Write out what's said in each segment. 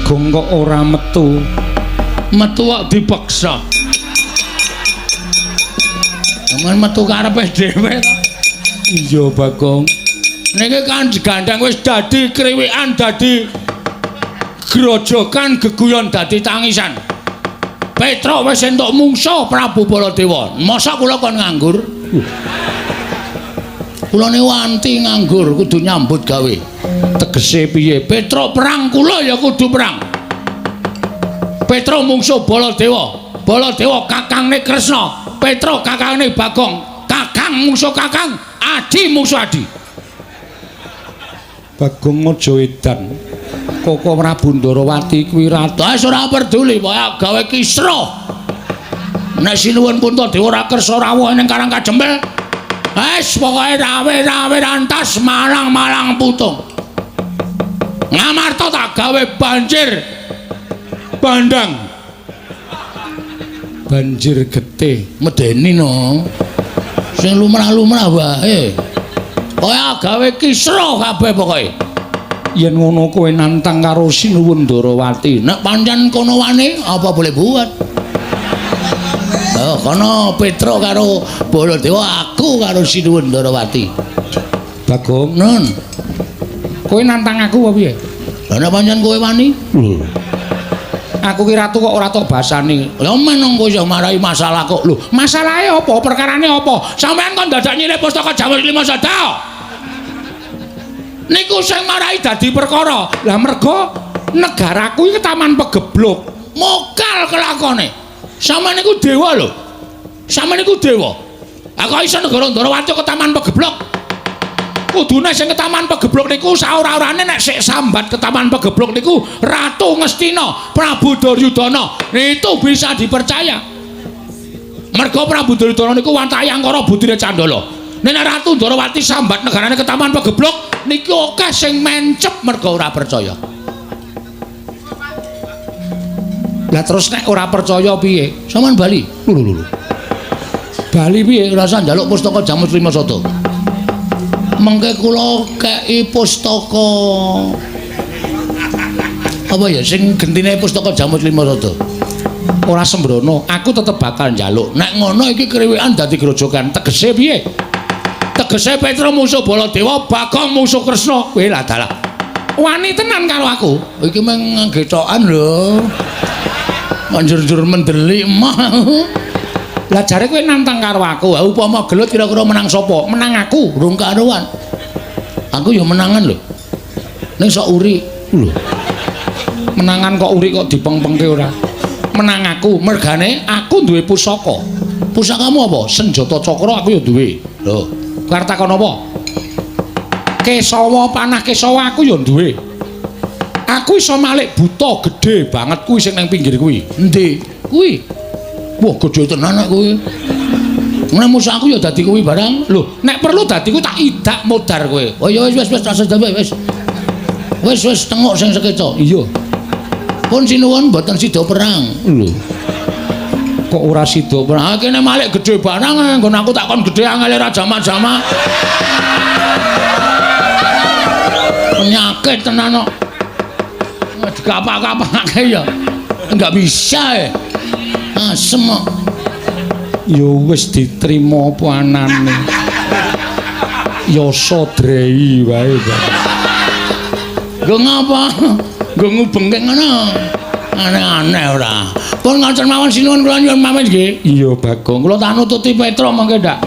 Bagong kok ora metu. Metu kok dipaksa. Sampeyan metu karepe dhewe to. Iya Bagong. Niki kan digandeng wis dadi kriwikan, dadi grojokan, geguyon, dadi tangisan. Petruk wis entuk mungsuh Prabu Baladewa. Mosok kula kon nganggur? Kula niku anti nganggur, kudu nyambut gawe. Tegese piye? Petruk perang kula ya kudu perang. Petruk mungsuh Baladewa. Baladewa kakangne Kresna. Petruk kakangne Bagong. Kakang mungsuh kakang, adi mungsuh adi. Bagong aja edan. Koko Prabu Ndarawati kuwi ratu. Wis ora peduli, pokoke gawe kisruh. Nek sinuwun Puntadewa ora kersa rawuh ning Karang Kajembel, wis pokoke rawe-rawe rantas malang-malang putung. Ngamarta tak gawe banjir bandang. Banjir getih. Medeni no. Sing lumrah-lumrah wae. Pokoke gawe kisruh kabeh pokoke. Yen ngono kowe nantang karo Sinuwun Ndarawati. Nek pancen kono wane apa boleh buat. Oh, kono Petruk karo Baladewa, aku karo Sinuwun Ndarawati. Bagong, Nun. kowe nantang aku apa piye? Lah nek pancen kowe wani? Aku ki ratu kok ora tok basani. Ya meneng kowe iso marai masalah kok. Lho, Masalahe apa? Perkarane apa? sampean kon dadak nyilih pustaka Jawa Lima Sada. Niku sing marai dadi perkara. Lah mergo negaraku iki taman pegeblok. Mokal kelakone. Sampeyan niku dewa lho. Sampeyan niku dewa. Aku iso negara Ndarawati ke taman pegeblok. Kudune sing ke taman pegeblok niku saora-orane nek sik sambat ke taman pegeblok niku Ratu Ngastina, Prabu Duryudana. Itu bisa dipercaya. Mergo Prabu Duryudana niku wantahe angkara budine Candala. Nek Ratu Ndarawati sambat negarane ke taman pegeblok niku akeh sing mencep mergo ora percaya. Lah terus nek ora percaya piye? Sampeyan bali. Lho. Bali piye? Rasa njaluk pustaka Jamus Lima Sada. Mengke kula kei pustaka apa ya sing gentine pustaka Jamus Lima Sada. Ora sembrono, aku tetep bakal njaluk. Nek ngono iki kriwikan dadi grojogan. Tegese piye? Tegese Petruk musuh Baladewa, Bagong musuh Kresna. Kowe lah dalah. Wani tenan karo aku. Iki meng nggethokan lho. Manjur-jur mendelik mah. Lah jare kowe nantang karo aku. Upama gelut kira-kira menang sapa? Menang aku, rung karuan. Aku ya menangan lho. Ning sok uri lho. Menangan kok uri kok dipeng-pengke ora. Menang aku, mergane aku duwe pusaka. Pusakamu apa? Senjata cakra aku ya duwe. Lho, kowe arep takon apa? Kesawa panah kesawa aku ya duwe. Aku iso malik buta gedhe banget kuwi sing nang pinggir kuwi. endi? Kuwi. Wah, gedhe tenan nek kowe. Nek musuh aku ya dadi kuwi barang. Lho, nek perlu dadi ku tak idak modar kowe. Oh ya wis tak sedawe wis. Wis tengok sing sekeca. Iya. Pun sinuwun mboten sida perang. Lho. Kok ora sida perang? Nah, kene malik gedhe barang nggon aku tak kon gedhe angel ra jamak-jamak. Penyakit tenan kok. Dikapak-kapake ya. Enggak bisa ya. Asem kok. Ya wis diterima apa anane. Ya sodrei wae. Lho ngapa? Nggo ngubengke ngono. Aneh-aneh ora. Pun ngoten mawon sinuwun kula nyuwun pamit nggih. Iya Bagong. Kula tak nututi Petruk mangke ndak.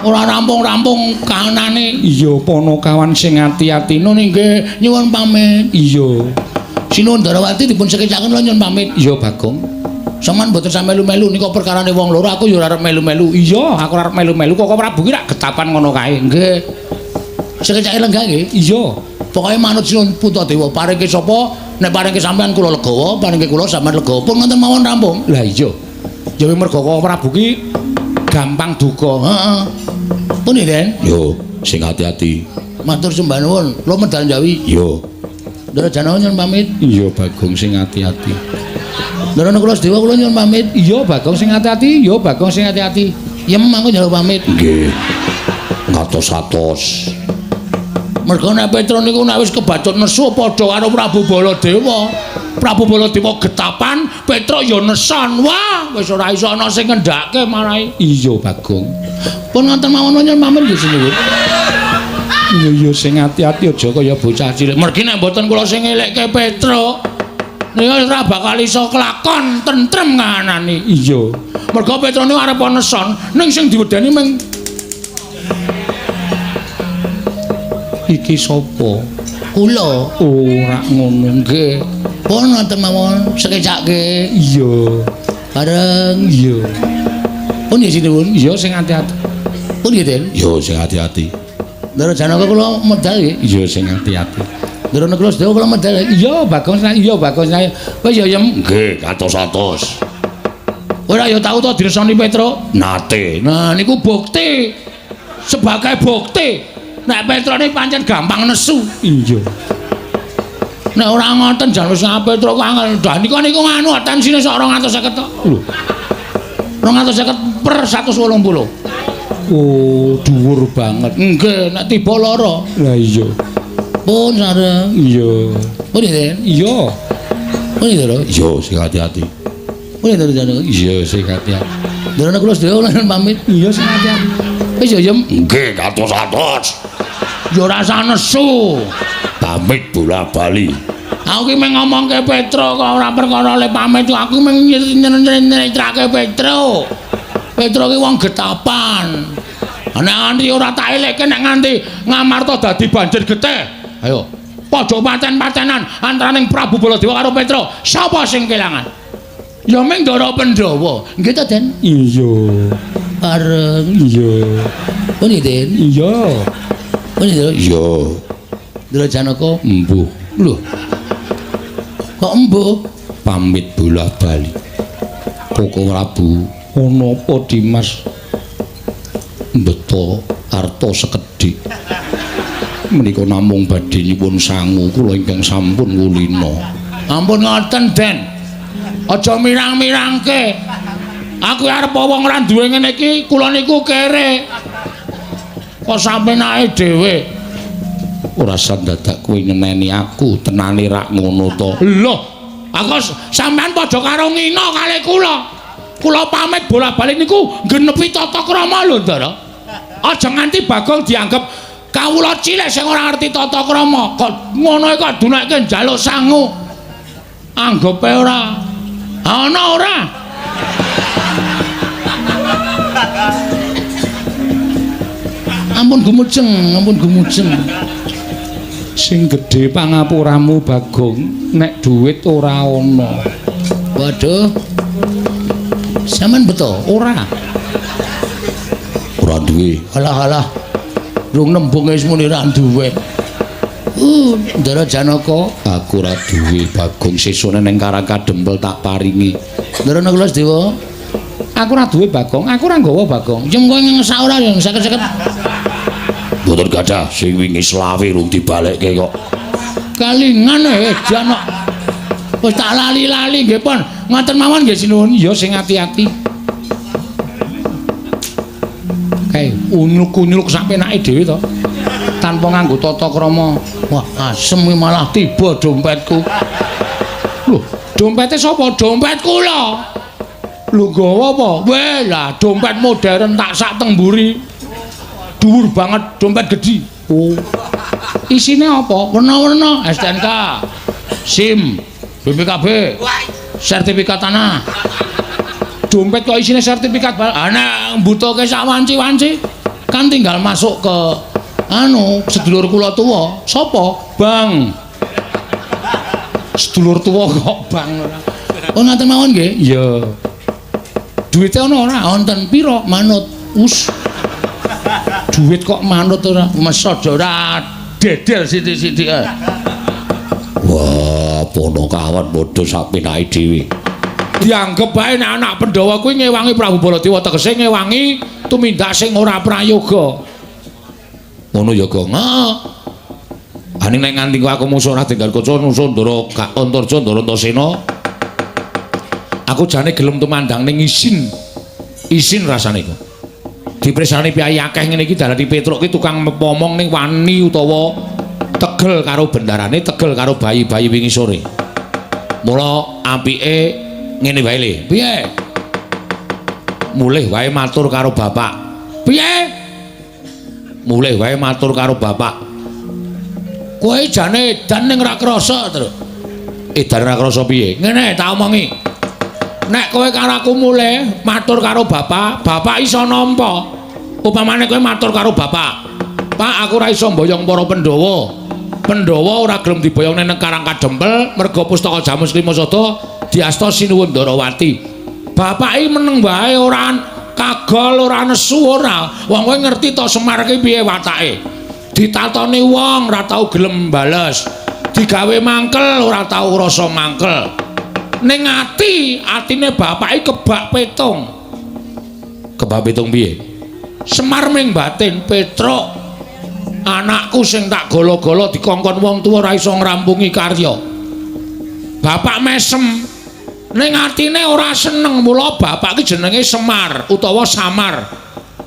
Ora rampung-rampung kahanane. Iya Panakawan sing ati-ati. Nun nggih nyuwun pamit. Iya. Sinuwun Ndarawati dipun sekecaken kula nyuwun pamit. Iya Bagong. Sampeyan mboten sampe melu-melu nika perkarane wong loro, aku ya ora arep melu-melu. Iya, aku ora arep melu-melu. Kok Prabu ki rak getapan ngono kae. Nggih. Sekecake lenggah nggih. Iya. Pokoke manut Sinuwun Puntadewa, paringke sapa? Nek paringke sampean kula legawa, paringke kula sampean legawa. Pun ngoten mawon rampung. Lah iya. Ya mergo kok Prabu ki gampang duka. Heeh. Pun Den? Yo, sing hati-hati. Matur sembah nuwun. Kula medal Jawi. Yo. Ndara Janawa nyuwun pamit. Iya Bagong sing ati-ati. Ndara Kula Sedewa kula nyuwun pamit. Iya Bagong sing ati-ati. Iya Bagong sing ati-ati. Yem aku njaluk pamit. Nggih. Ngatos-atos. Mergo nek Petruk niku nek wis kebacut nesu padha karo Prabu Baladewa. Prabu Baladewa getapan, Petruk ya neson. Wah, wis ora iso ana sing ngendhake marahi. Iya Bagong. Pun ngoten mawon nyen mamen nggih sinuwun. Iya sing ati-ati aja kaya bocah cilik. Mergi nek mboten kula sing ngelekke Petruk, nika ora bakal iso kelakon tentrem nganani. Iya. Mergo Petruk niku arep neson, ning sing diwedeni mung iki sapa? kula. Ora ngono nggih. Pun ngoten mawon sekejake. Iya. Bareng. Iya. Pun nggih sinuwun. Iya sing ati-ati. Pun nggih, Den. Iya sing ati-ati. Ndara Janaka kula medal nggih. Iya sing ati-ati. Ndara Negara Sedawa kula medal. Iya Bagong, iya Bagong saya. Wis ya yem. Nggih, katos-atos. Ora ya tau to diresoni Petruk. Nate. Nah niku bukti. Sebagai bukti nek Petruk ini pancen gampang nesu. Iya. Nek ora ngoten jan wis Petruk ku angel. Dah niku nganu tensine sok 250 tok. Lho. 250 per 180. Oh, dhuwur banget. Nggih, nek tiba lara. Lah iya. Pun sareng. Iya. Pun Den. Iya. Pun Ndara. Iya sing ati-ati. Pun Ndara Janaka. Iya sing ati-ati. Ndara kula Sedawa lan pamit. Iya sing ati-ati. Wis ya yem. Nggih, katos-atos. Ya ora usah nesu. Pamit bola-bali. Aku ki meng ngomongke Petruk kok ora perkara le pamit aku meng nyeritrake Petruk. Petruk ki wong getapan. Nek nganti ora tak elekke nek nganti Ngamarta dadi banjir getih. Ayo, padha paten-patenan antaraning Prabu Baladewa karo Petruk. Sapa sing kelangan? Ya meng Ndara Pandhawa. Nggih to, Den? Iya. Bareng. Iya. Pun Den? Iya. Pun Ndara? Iya. Ndara Janaka. Embuh. Lho. Kok embuh? Pamit bola-bali. Koko Prabu, ana apa Dimas? Mbeta arta sekedhik. Menika namung badhe nyuwun sangu kula ingkang sampun kulina. Ampun ngoten, Den. Aja mirang-mirangke. Aku arep wong ora duwe ngene iki, kula niku kere. Kok sampenake dhewe. Ora sandadak kowe ngeneni aku, tenane rak ngono to. Lho, aku sampean padha karo ngina kalih kula. Kula pamit bola-bali niku genepi tata krama lho, Ndara. Aja nganti Bagong dianggep kawula cilik sing ora ngerti tata krama. Kok ngono kok dunake njaluk sangu. Anggepe ora. Ana ora? Ampun gumujeng, ampun gumujeng. Sing gedhe pangapuramu Bagong, nek dhuwit ora ana. Waduh. Sampeyan beto? Ora. Ora duwe. Halah-halah. Rung nembung wis muni ra duwe. Ndara Janaka, Aku ora duwe Bagong, sesone ning Karangka Dempel tak paringi. Ndara Negara Sedawa. Aku ora duwe Bagong, aku ora nggawa Bagong. Jem kowe ngesak ora ya 50-50. Mboten gadah sing wingi selawe rung dibalekke kok. Kalingan edan kok. Wis tak lali-lali nggih pun. Ngoten mawon nggih sinuwun. Ya sing ati-ati. Kae unyuk-unyuk sak penake dhewe to. Tanpa nganggo tata krama. Wah, asem iki malah tiba dompetku. Lho, dompete sapa? Dompet kula. Lho nggawa apa? Weh lah dompet modern tak sak temburi. Dhuwur banget dompet gedhi. Oh. Isine apa? Werna-werna STNK, SIM, BPKB, sertifikat tanah. Dompet kok isine sertifikat bal. Nek mbutuhke sak wanci-wanci kan tinggal masuk ke sedulur kula tuwa. Sapa? Bang. Sedulur tuwa kok bang ora. Oh ngoten mawon nggih. Iya. Duwite ana ora? Wonten pira manut? Duit kok manut ora? Mesodo ora dedel sithik-sithik. Wah, Ponokawan padha sak penake dhewe. Dianggep bae nek anak Pandhawa kuwi ngewangi Prabu Baladewa tegese ngewangi tumindak sing ora prayoga. Ngono ya, Gong. Heeh. Aning nek nganti aku musuh ora tinggal kaca nusun Ndara Antarja Ndara Antasena. Aku jane gelem tumandang ning isin. Isin rasane kok. Dipresani piyai akeh ngene iki dalane Petruk ki tukang ngomong ning wani utawa tegel karo bendarane, tegel karo bayi-bayi wingi sore. Mula apike ngene wae le. Piye? Mulih wae matur karo bapak. Piye? Mulih wae matur karo bapak. Kowe jane edan ning ra krasa terus. Edan ra krasa piye? Ngene tak omongi. Nek kowe karo aku mulih matur karo bapak, bapak iso nampa. Upamane kowe matur karo bapak. Pak, aku ora iso mboyong para Pandhawa. Pandhawa ora gelem diboyongne nang Karang Kadempel merga pustaka Jamus Klimasada diasta Sinuwun Ndarawati. Bapak iki meneng wae ora kagol, ora nesu ora. Wong kowe ngerti to Semar ki piye watake. Ditatoni wong ora tau gelem bales. Digawe mangkel ora tau rasa mangkel. Ning atine bapak iki kebak petung. Kebak petung piye? Semar ming batin Petruk. Anakku sing tak golo-golo dikongkon wong tuwa ora iso ngrampungi karya. Bapak mesem ning atine ora seneng, mula bapak ki jenenge Semar utawa Samar.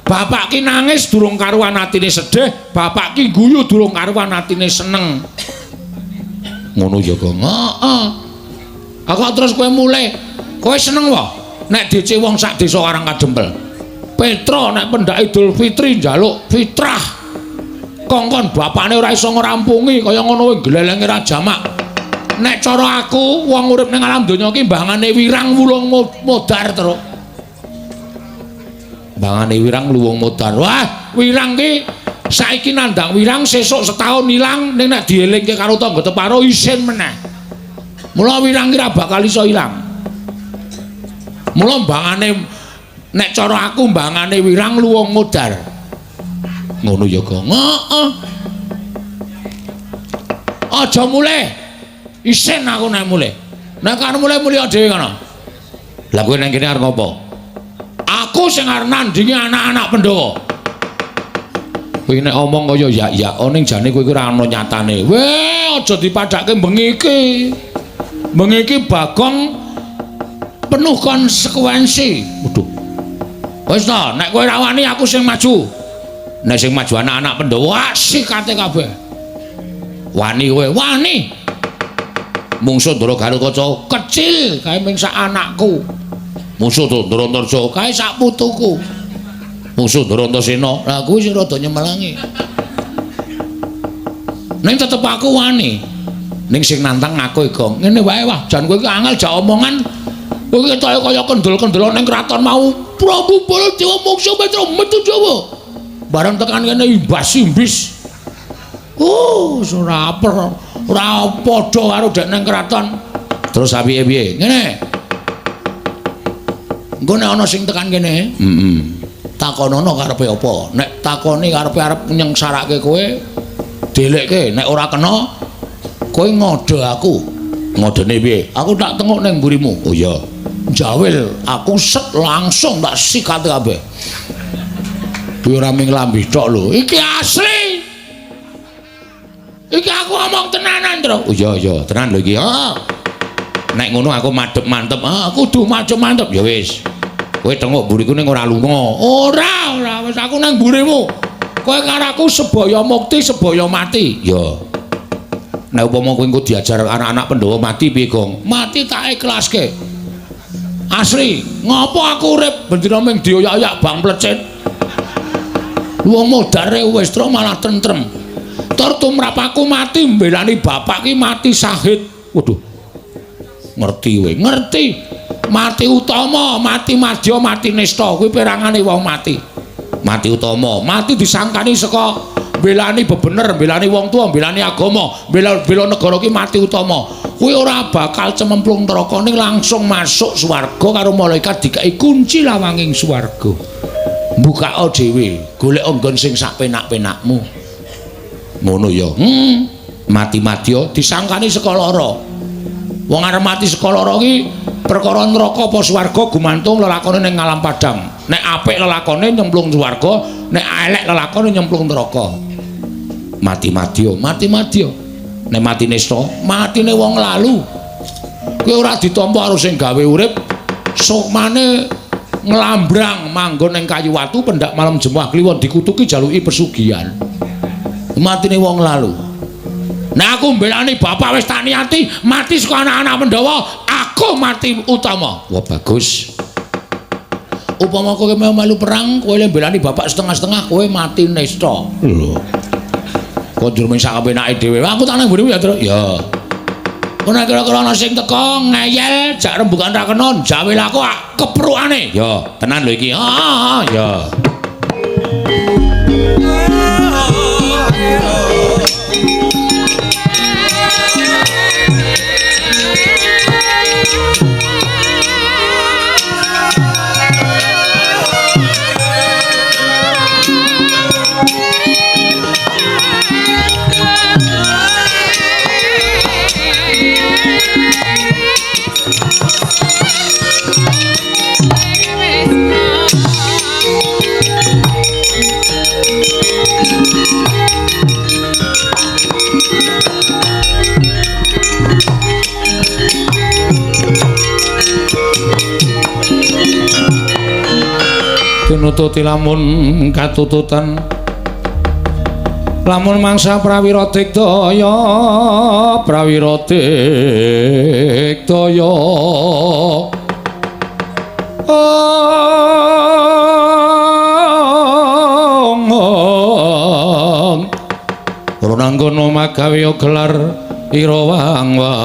Bapak ki nangis durung karuan atine sedih, bapak ki guyu durung karuan atine seneng. Ngono ya, Gong. Heeh. Aku terus kowe mulih. Kowe seneng wae nek DC wong sak desa Karang Kadempel. Petro nek pendak Idul Fitri njaluk fitrah. Kongkon bapakne ora iso ngrampungi kaya ngono wae glelenge ra jamak. Nek cara aku wong urip ning alam donya ki mbangane wirang wulung modar terus. Mbangane wirang luwung modar. Wah, wirang ki saiki nandang wirang sesuk setahun ilang ning nek dielingke karo tangga teparo isin meneh. Mula wirang ki ra bakal iso ilang. Mula mbangane nek cara aku mbangane wirang luwung modar. Ngono ya, Gong. Heeh. Aja mulih. Isin aku nek mulih. Nek kan mulih dhewe kana. Lah kowe nang kene arep ngopo? Aku sing arep nandingi anak-anak Pandhawa. Kowe nek omong kaya ya ning jane kowe iki ora ana nyatane. Weh, aja dipadhake bengi iki. Bengi iki Bagong penuh konsekuensi. Waduh. Wis ta, nek kowe ra wani aku sing maju. Nek sing maju anak-anak Pandhawa sikate kabeh. Wani kowe, wani. Mungsuh Ndara Garukaca kecil kae ming sak anakku. Mungsuh Ndara Antarja kae sak putuku. Mungsuh Ndara Antasena, lah kuwi sing rada nyemelangi. Ning tetep aku wani. Ning sing nantang aku Gong. Ngene wae wah, jan kowe iki angel jak omongan. Kowe ketoke kaya kendel-kendel ning kraton mau. Prabu Baladewa mungsuh Petro metu Jawa. Barang tekan kene imbas-imbis. Ora padha karo dek nang kraton. Terus apike piye? Ngene. Engko nek ana sing tekan kene, takonono karepe apa? Nek takoni karepe arep nyengsarake kowe, delekke. Nek ora kena, kowe ngode aku. Ngodene piye? Aku tak tengok ning mburimu. Oh iya. Jawil, aku set langsung tak sikat kabeh. Kuwi ora ming lambi tok lho. Iki asli. Iki aku ngomong tenanan, Tru. Oh iya, tenan lho iki. Heeh. Nek ngono aku madhep mantep. Aku kudu madhep mantep. Ya wis. Kowe tengok mburiku ning ora lunga. Ora, wis aku nang mburimu. Kowe karo aku sebaya mukti, sebaya mati. Ya. Nek upama kowe engko diajar anak-anak Pandhawa mati piye, Gong? Mati tak ikhlaske. Asli, ngopo aku urip bendina ming dioyak-oyak bang plecet. Wong modare wis tro malah tentrem. Tur tumrap aku mati mbelani bapak ki mati syahid. Waduh. Ngerti kowe, ngerti. Mati utama, mati madya, mati nista kuwi perangane wong mati. Mati utama, mati disangkani saka mbelani bebener, mbelani wong tuwa, mbelani agama, bela negara ki mati utama. Kuwi ora bakal cememplung neraka ning langsung masuk swarga karo malaikat dikai kunci lawanging swarga. Mbukao dhewe, golek nggon sing sak penak-penakmu. Ngono ya. Mati madya disangkani saka lara. Wong arep mati saka lara ki perkara neraka apa swarga gumantung lelakone ning alam padang. Nek apik lelakone nyemplung swarga, nek elek lelakone nyemplung neraka. Mati madya, mati madya. Nek mati nista, matine wong lalu. Kuwi ora ditampa karo sing gawe urip. Sukmane nglambrang manggon ning kayu watu pendak malam Jemaah Kliwon dikutuki jaluki pesugihan. Matine wong lalu. Nek aku mbelani bapak wis tak niati mati saka anak-anak Pandhawa, aku mati utama. Wah bagus. Upama kowe melu perang, kowe le mbelani bapak setengah-setengah, kowe mati nista. Lho. Kok njur sak penake dhewe. Aku tak nang mburi ya, Tru. Ya. Ora kira-kira ana sing teko ngeyel, jak rembugan ra kena, jawe aku keprukane. Ya, tenan lho iki. Ya. Nututi lamun katututan lamun mangsa prawira digdaya Ronanggono magawe gelar ira wang-wang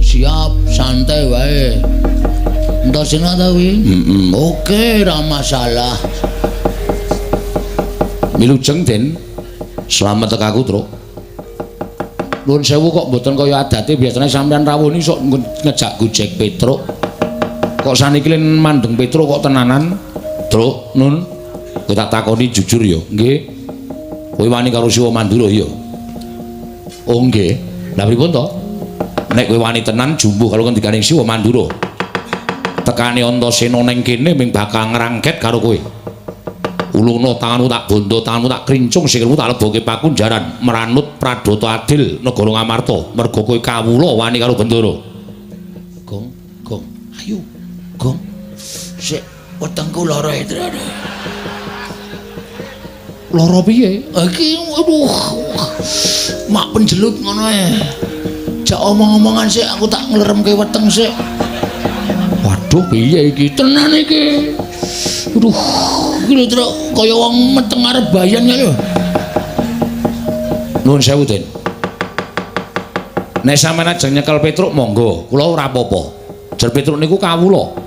Siap, santai wae. Entos sing ta kuwi? Oke, ra masalah. Milujeng Den. Slamet tekaku, Truk. Nuwun sewu kok mboten kaya adate biasane sampean rawuh sok ngejak Gojek Petruk. Kok saniki len mandeng Petruk kok tenanan? Truk, Nun. Kowe tak takoni jujur ya, nggih. Kowe wani karo Siwa Mandura ya? Oh nggih. Lah pripun to? Nek kowe wani tenan jumbuh karo ngendikane Siwa Mandura. Tekane Antasena ning kene ming bakal ngrangket karo kowe. Uluna tanganmu tak bondo, tanganmu tak krincung, sikilmu tak lebokke pakunjaran, meranut pradata adil negara Ngamarta. Mergo kowe kawula wani karo Bendara. Gong, ayo. Gong. Sik wetengku lara itu. Lara piye? Iki aduh. Mak penjelut ngono ae. Jak omong-omongan sik aku tak ngleremke weteng sik. Waduh piye iki? Tenan iki. Aduh, iki lho Truk, kaya wong meteng arep bayan ya lho. Nuwun sewu, Den. Nek sampeyan ajeng nyekel Petruk monggo, kula ora apa-apa. Jer Petruk niku kawula.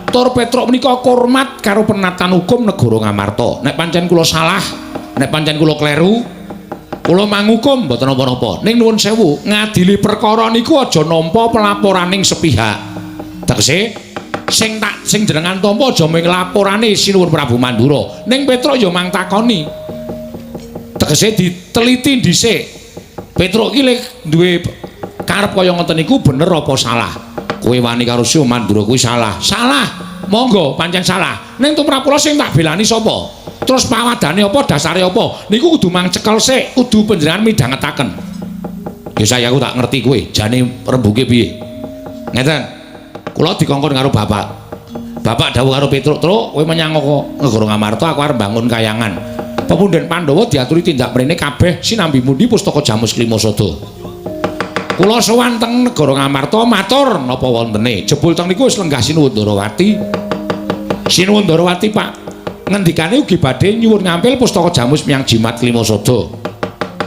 Tur Petruk menika hormat karo penatan hukum negara Ngamarta. Nek pancen kula salah, nek pancen kula kleru, kula mangukum mboten napa-napa. Ning nuwun sewu, ngadili perkara niku aja nampa pelaporaning sepihak. Tegese sing jenengan tampa aja mung laporane Sinuwun Prabu Mandura. Ning Petruk ya mang takoni. Tegese diteliti dhisik. Petruk iki duwe karep kaya ngoten niku bener apa salah? Kowe wani karo Siwa Mandura kuwi salah. Salah. Monggo pancen salah. Ning tumrap kula sing tak belani sapa? Terus pawadane apa, dasare apa? Niku kudu mang cekel sik, kudu panjenengan midhangetaken. Ya saya aku tak ngerti kowe, jane rembuge piye. Ngeten. Kula dikongkon karo bapak. Bapak dawuh karo Petruk, "Truk, kowe menyang negara Ngamarta, aku arep bangun kayangan. Pepundhen Pandhawa diaturi tindak mrene kabeh sinambi mundi pustaka Jamus Klimasada. Kula sowan teng negara Ngamarta matur napa wontene. Jebul teng niku wis lenggah Sinuwun Darawati. Sinuwun Darawati, Pak, ngendikane ugi badhe nyuwun ngampil pustaka Jamus miyang Jimat Klimasada.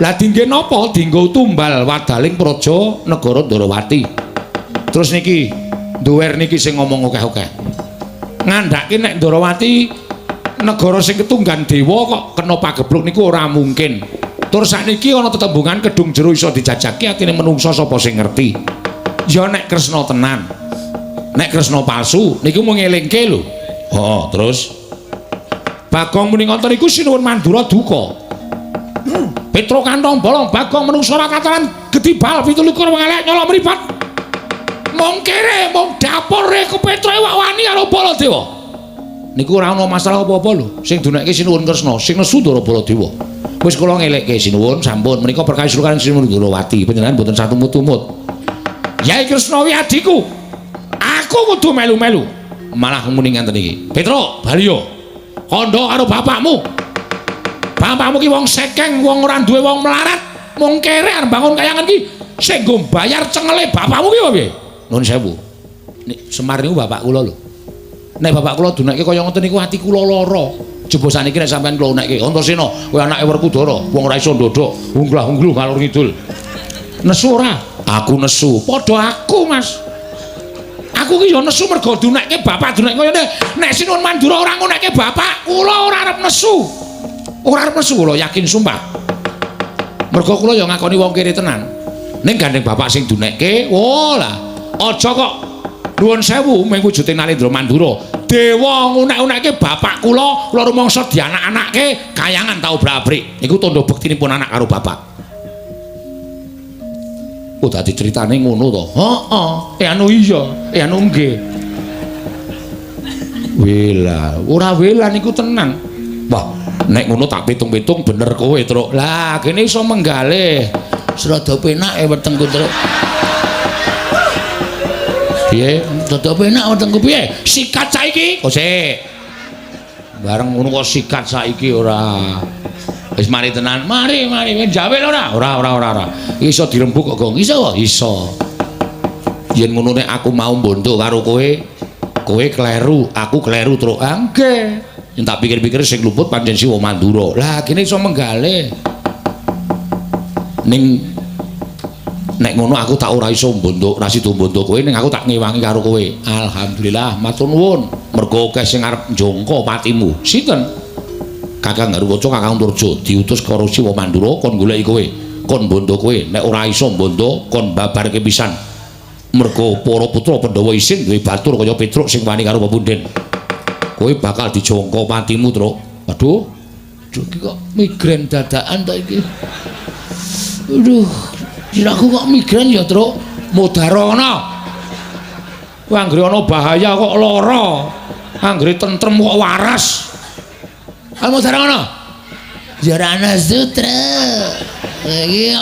Lah dingge napa? Dinggo tumbal wadaling praja negara Darawati. Terus niki duwer niki sing ngomong akeh-akeh. Ngandhake nek Darawati negara sing ketunggan dewa kok kena pagebluk niku ora mungkin. Tur sakniki ana tetembungan kedung jero iso dijajaki atine menungsa sapa sing ngerti. Ya nek Kresna tenan. Nek Kresna palsu niku mung ngelingke lho. Heeh, terus Bagong muni ngoten niku Sinuwun Mandura duka. Petruk kantong bolong Bagong menungsa ora kataran gedibal 17 wengelek nyolok mripat. Mong kere, mong dapure ku Petruk wak wani karo Baladewa. Niku ora ana masalah apa-apa lho. Sing dunekke Sinuwun Kresna, sing nesu Ndara Baladewa. Wis kula ngelekke Sinuwun sampun menika perkawis kaliyan Sinuwun Darawati. Panjenengan mboten satumut-tumut. Yai Kresna wi adiku. Aku kudu melu-melu. malah muni ngenten iki. Petruk, bali yo. Kandha karo bapakmu. Bapakmu ki wong sekeng, wong ora duwe wong melarat, mung kere arep bangun kayangan ki sing nggo bayar cengele bapakmu ki piye? Nuwun sewu. Nek Semar niku bapak kula lho. Nek bapak kula dunekke kaya ngoten niku ati kula lara. Jebul saniki nek sampean kula nekke Antasena, kowe anake Werkudara, wong ora iso ndodok, ungglah-unggluh ngalor ngidul. Nesu ora? Aku nesu. Padha aku, Mas. Aku ki yo nesu mergo dunekke bapak dunek kaya nek Sinuwun Mandura ora ngunekke bapak, kula ora arep nesu. Ora arep nesu kula yakin sumpah. Mergo kula yo ngakoni wong kere tenan. Ning gandeng bapak sing dunekke, oh lah, aja kok nuwun sewu mung wujude Narendra Mandura. Dewa ngunek-unekke bapak kula rumangsa dianak-anake kayangan tau brabrik. Iku tandha bektinipun anak karo bapak. Oh dadi critane ngono to. Heeh. Anu iya, anu nggih. Wela, ora wela niku tenan. Wah, nek ngono tak pitung-pitung bener kowe, Truk. Lah, kene iso menggalih. Serada penake wetengku, Truk. Piye? Dadi penak wetengku piye? Sikat saiki. Oh sik. Bareng ngono kok sikat saiki ora. Wis mari tenan. Mari jawe ora? Ora. Iso dirembuk kok, Gong. Iso? Iso. Yen ngono nek aku mau mbondo karo kowe kleru, aku kleru Truk. Nggih. Yen tak pikir-pikir sing luput pancen Siwa Mandura. Lah kene iso menggalih. Ning nek ngono aku tak ora iso mbondo, ora sida mbondo kowe ning aku tak ngewangi karo kowe. Alhamdulillah, matur nuwun. Mergo akeh sing arep njongko patimu. Sinten? Kakang Garuwaca, Kakang Turjo diutus karo Siwa Mandura kon goleki kowe, kon mbondo kowe. Nek ora iso mbondo, kon babarke pisan. Mergo para putra Pandhawa isin duwe batur kaya Petruk sing wani karo pepunden. Kowe bakal dijongko patimu, Truk. Waduh. Iki kok migren dadakan ta iki. Aduh. Aku kok migren ya, Truk. Mudarana. Kowe anggere ana bahaya kok lara. Anggere tentrem kok waras. Mudarana. Ya ora ana sutra. Iki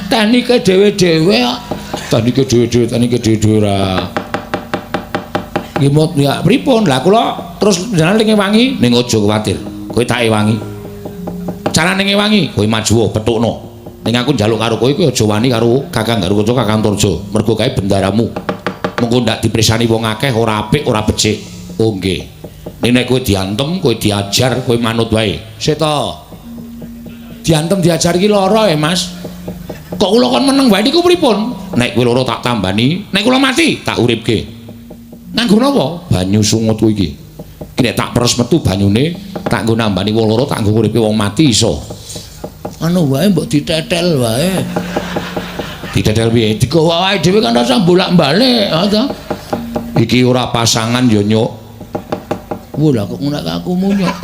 teknike dhewe-dhewe kok. Teknike dhewe-dhewe ora. Nggih ya pripun? Lah kula terus jalan ning Ewangi ning aja kuwatir. Kowe tak ewangi. Carane ngewangi, kowe maju petukno. Ning aku njaluk karo kowe aja wani karo Kakang Garuwaca, Kakang Turjo. Mergo kae bendaramu. Mengko ndak diprisani wong akeh ora apik, ora becik. Oh nggih. Ning nek kowe diantem, kowe diajar, kowe manut wae. Sik to. Diantem diajar iki lara Mas. Kok kula kon meneng wae niku pripun? Nek kowe lara tak tambani, nek kula mati tak uripke. Nganggo napa? Banyu sungut kuwi iki. Iki nek tak peres metu banyune, tak nggo nambani wong lara, tak nggo uripe wong mati iso. Anu wae mbok ditetel wae. Ditetel piye? Digawa wae dhewe kan rasa bolak-balik, ha to. Iki ora pasangan ya, Nyuk. Wah, lah kok ngono aku munyuk.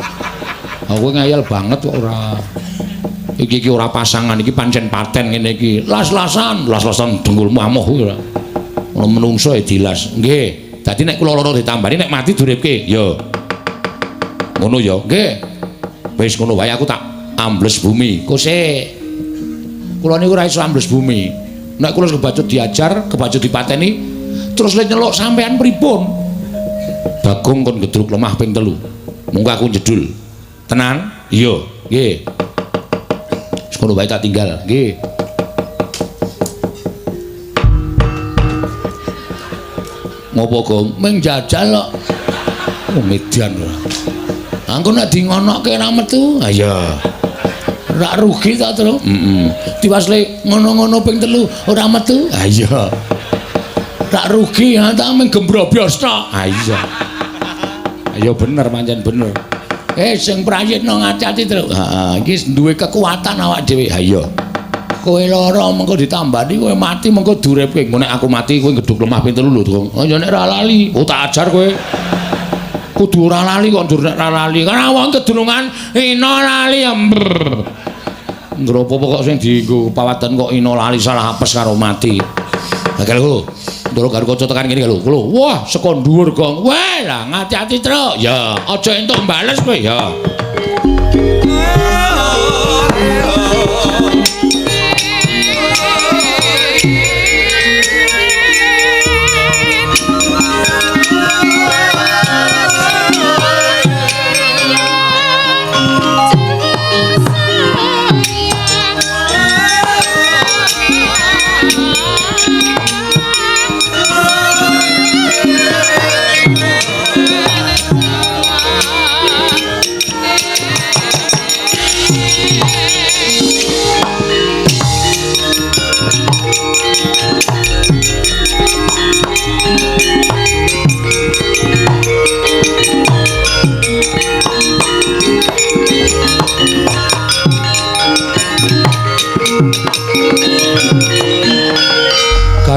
Aku ngayal banget kok ora. Iki ora pasangan, iki pancen paten ngene iki. Las-lasan dengkulmu amoh kuwi ora. Ono menungso ya dilas. Nggih. Dadi nek kula lara ditambani nek mati duripke, ya. Ngono ya. Nggih. Wis ngono wae aku tak ambles bumi. Kose. Kula niku ora iso ambles bumi. Nek kula kebacut diajar, kebacut dipateni, terus le nyeluk sampean pripun? Bagong kon gedruk lemah ping 3. Monggo aku jedul. Tenan? Iya. Nggih. Wis ngono wae tak tinggal. Nggih. Ngopo, Gong? Ming jajal kok. Oh, median ora. Angko nek di ngonoke ra metu. Ha iya. Rak rugi ta, Tru? Diwasle ngono-ngono ping 3 ora metu. Ha iya. Rak rugi ha ta ming gembrobos tok. Ha iya. Ayo bener pancen bener. Sing prayitno ngati-ati, Tru. Heeh, iki duwe kekuatan awak dhewe. Ha iya. Kowe lara mengko ditambani kowe mati mengko duripke. Nek aku mati kowe gedhuk lemah ping 3 lho, Dong. Oh ya nek ra lali, oh tak ajar kowe. Kudu ora lali kok ndur nek ra lali. Karena wong kedulungan ina lali ember. Ngropo kok sing dienggo pawadan kok ina lali salah apes karo mati. Lah lho, Ndara Garuwaca tekan kene lho. Wah, saka dhuwur, Gong. Wah, lah ngati-ati, Truk. Ya, aja entuk mbales kowe ya.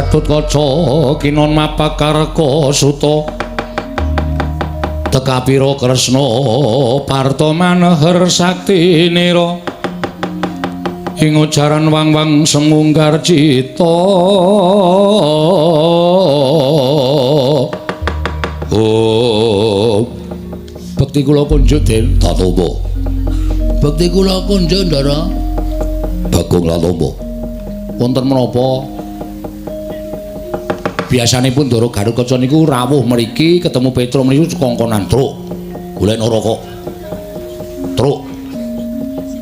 Gatotkaca kinon mapakarka suta tekapira Kresna parta maneher sakti nira ing ujaran wang-wang semunggar cita oh bekti kula kunjuk Den Tatamba bekti kula kunjuk Ndara Bagong Tatamba wonten menapa biasanipun Ndara Gatotkaca niku rawuh mriki ketemu Petruk mriku kongkonan truk golek rokok truk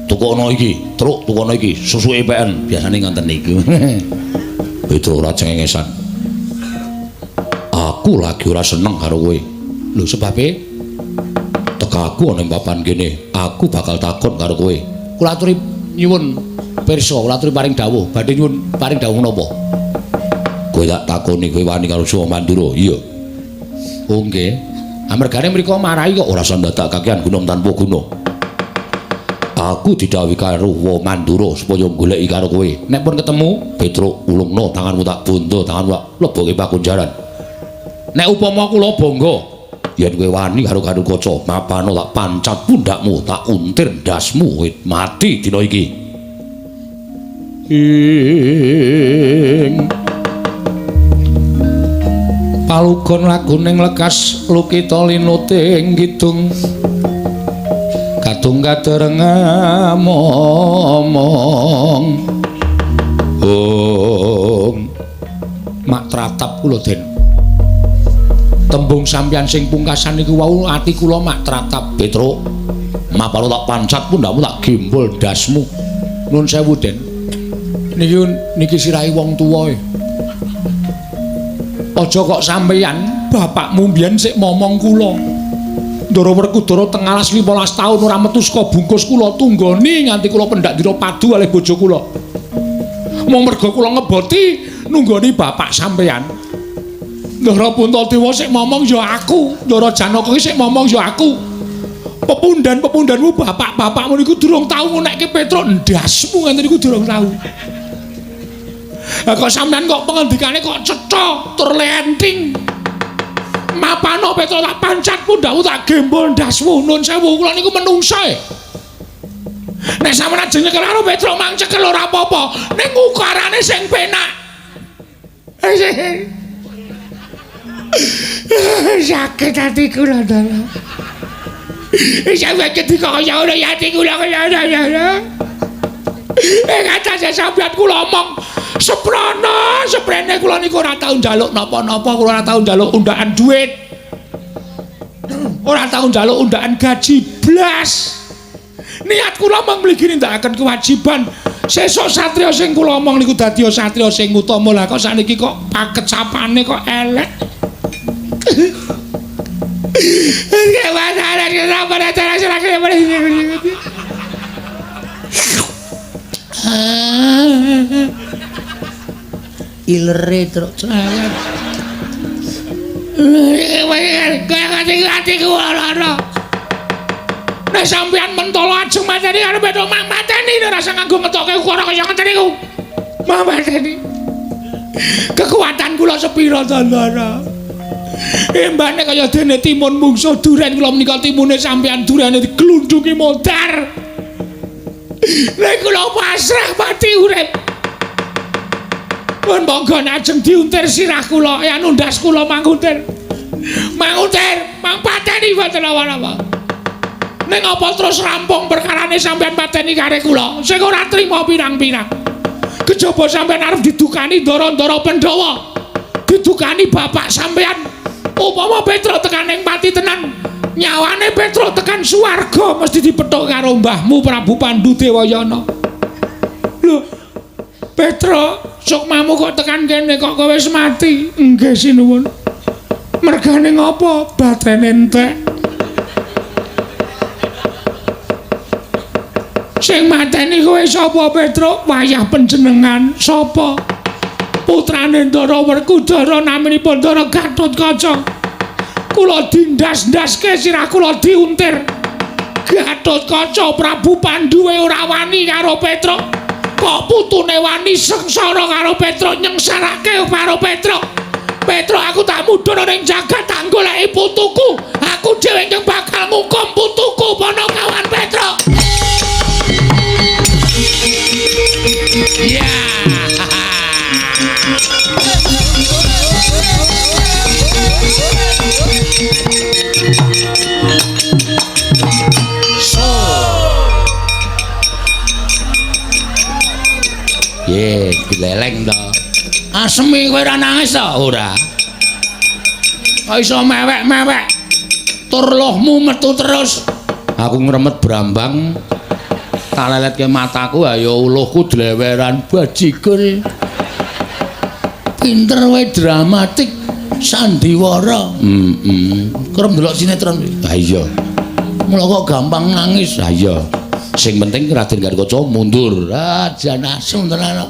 tukono iki truk tukono iki susuke PN biasane ngoten niku Petruk ora cengengesan aku lagi ora seneng karo kowe lho sebabe tekaku ana ing papan kene aku bakal takon karo kowe kula aturi nyuwun pirsa kula aturi paring dawuh badhe nyuwun paring dawuh menapa kowe tak takoni kowe wani karo Suwa Mandura iya oh nggih amargane mriko marahi kok ora sandadak kakehan gunung tanpa guna aku didhawuhi karo Suwa Mandura supaya goleki karo kowe nek pun ketemu Petruk ulungna tanganmu tak bondo tanganmu tak leboke pakunjaran nek upama kula bangga yen kowe wani karo Gatotkaca mapana tak pancat pundakmu tak untir ndasmu mati dina iki palugon laguning lekas lukita linuting kidung kadung kadereng momong mak tratap kula Den tembung sampeyan sing pungkasan niku wau ati kula mak tratap Petruk mapalo tak pancat pundakmu tak gembol dasmu nun sewu Den niki sirahe wong tuwa aja kok sampeyan bapakmu mbiyen sik momong kula Ndara Werkudara teng alas 15 taun ora metu saka bungkus kula tunggoni nganti kula pendak dira padu kalih bojo kula mung merga kula ngeboti nunggoni bapak sampeyan Ndara Puntadewa sik momong ya aku Ndara Janaka sik momong ya aku pepundhan-pepundhanmu bapak-bapakmu niku durung tau ngonekke Petruk ndasmu ngene niku durung tau kok sampean kok pengendikane kok cetha tur lenting mapano Petruk tak pancat pundakmu tak gembol ndasmu nun sewu kula niku menungsa nek sampean ajeng nyekel karo Petruk mang cekel ora apa-apa ning ukarane sing penak sakit hati kula dalam sampeyan ketika kaya ora hati kula kaya ora kata sampeyan kula omong seprene kula niku ora tau njaluk napa-napa kula ora tau njaluk undakan duit ora tau njaluk undakan gaji blas niat kula mung mligi nindakaken kewajiban sesuk satriya sing kula omong niku dadi satriya sing utama lah kok sakniki kok pakecapane kok elek gimana kenapa datang seragam ilre truk cerewet kaya hati-hatiku ora nek sampeyan mentolo ajeng mateni karo Petruk mak mateni rasa nganggo ngetoke ukara kaya ngeten niku mak mateni kekuatan kula sepira to Ndara embane kaya dene timun mungsuh duren kula menika timune sampeyan durane diglundhungi modar nek kula pasrah mati urip pun monggo ajeng diuntir sirah kula ya nundas kula manguntir mang pateni boten apa-apa ning apa terus rampung perkarane sampeyan pateni kare kula sing ora trima pirang-pirang kejaba sampeyan arep didukani Ndara-ndara Pandhawa didukani bapak sampeyan upama Petruk tekan ing pati tenan nyawane Petruk tekan swarga mesti dipethuk karo mbahmu Prabu Pandudewayana lho Petruk sukmamu kok tekan kene kok kowe wis mati nggih sinuwun mergane ngopo batene entek sing mateni kowe sapa Petruk wayah panjenengan sapa putrane Ndara Werkudara naminipun Ndara Gatotkaca kula dindas-ndaske sirah kula diuntir Gatotkaca Prabu Pandhu ora wani karo Petruk Kok putune wani sengsara karo Petruk nyengsarake karo Petruk. Petruk aku tak mudhun ning jagat tak goleki putuku. Aku dhewe yang bakal ngukum putuku Ponokawan Petruk. Ya. Ye, dileleng to. Asemi kowe ora nangis to? Ora. Kok iso mewek-mewek? Tur lohmu metu terus. Aku ngremet brambang. Tak leletke mataku ayo uluhku dleweran bajikul. Pinter kowe dramatik sandiwara. Kerep ndelok sinetron. Ha iya. Mula kok gampang nangis. Ha iya. Sing penting Raden Gatotkaca mundur. Ah, jan asu tenan.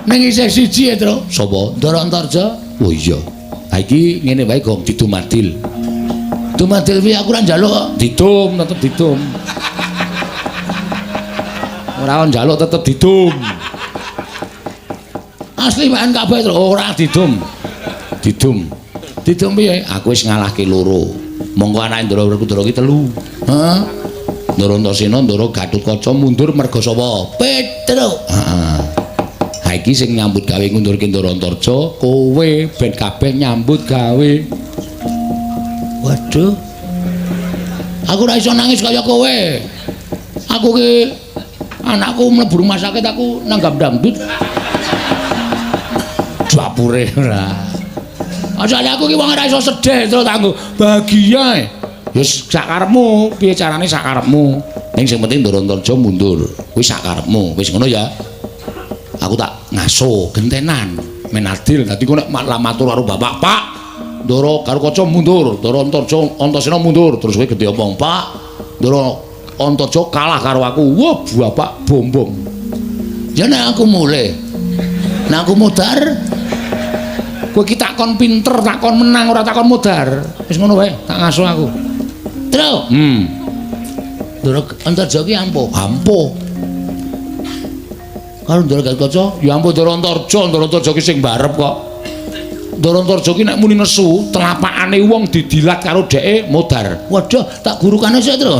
Ning isih siji ya, Tru. Sapa? Ndara Antarja. Oh iya. Ha iki ngene wae Gong didumadil. Dumadil piye aku ora njaluk kok. Didum tetep didum. Ora on njaluk tetep didum. Asli main kabeh, Tru. Ora didum. Didum. Didum piye? Aku wis ngalahke loro. Monggo anake Ndara Werkudara ki 3. Hah? Ndara Antasena, Ndara Gatotkaca mundur merga sapa? Petruk. Heeh. Ha iki sing nyambut gawe ngundurke Ndara Antarja, kowe ben kabeh nyambut gawe. Waduh. Aku ora iso nangis kaya kowe. Aku ki anakku mlebu rumah sakit aku nanggap dangdut. Dapure ora. Asale aku ki wong ora iso sedih terus tanggo bahagia. Ya sakarepmu, piye carane sakarepmu. Ning sing penting Ndara Antarja mundur. Kuwi sakarepmu. Wis ngono ya. Aku tak ngaso gentenan men adil. Dadi kok nek matur karo bapak, Pak, Ndara Gatotkaca mundur, Ndara Antasena mundur. Terus kowe gedhe omong, Pak, Ndara Antarja kalah karo aku. Wah, bapak bombong. Ya nek aku mulih. Nek aku mudar, Kowe ki takon pinter, takon menang, ora takon modar. Wis ngono wae, tak ngaso aku. Tru. Ndara Antarja ki ampuh. Ampuh. Karo Ndara Gatotkaca, Ya ampun Ndara Antarja ki sing barep kok. Ndara Antarja ki nek muni nesu, telapakane wong didilat karo dheke modar. waduh, tak gurukane sik, Tru.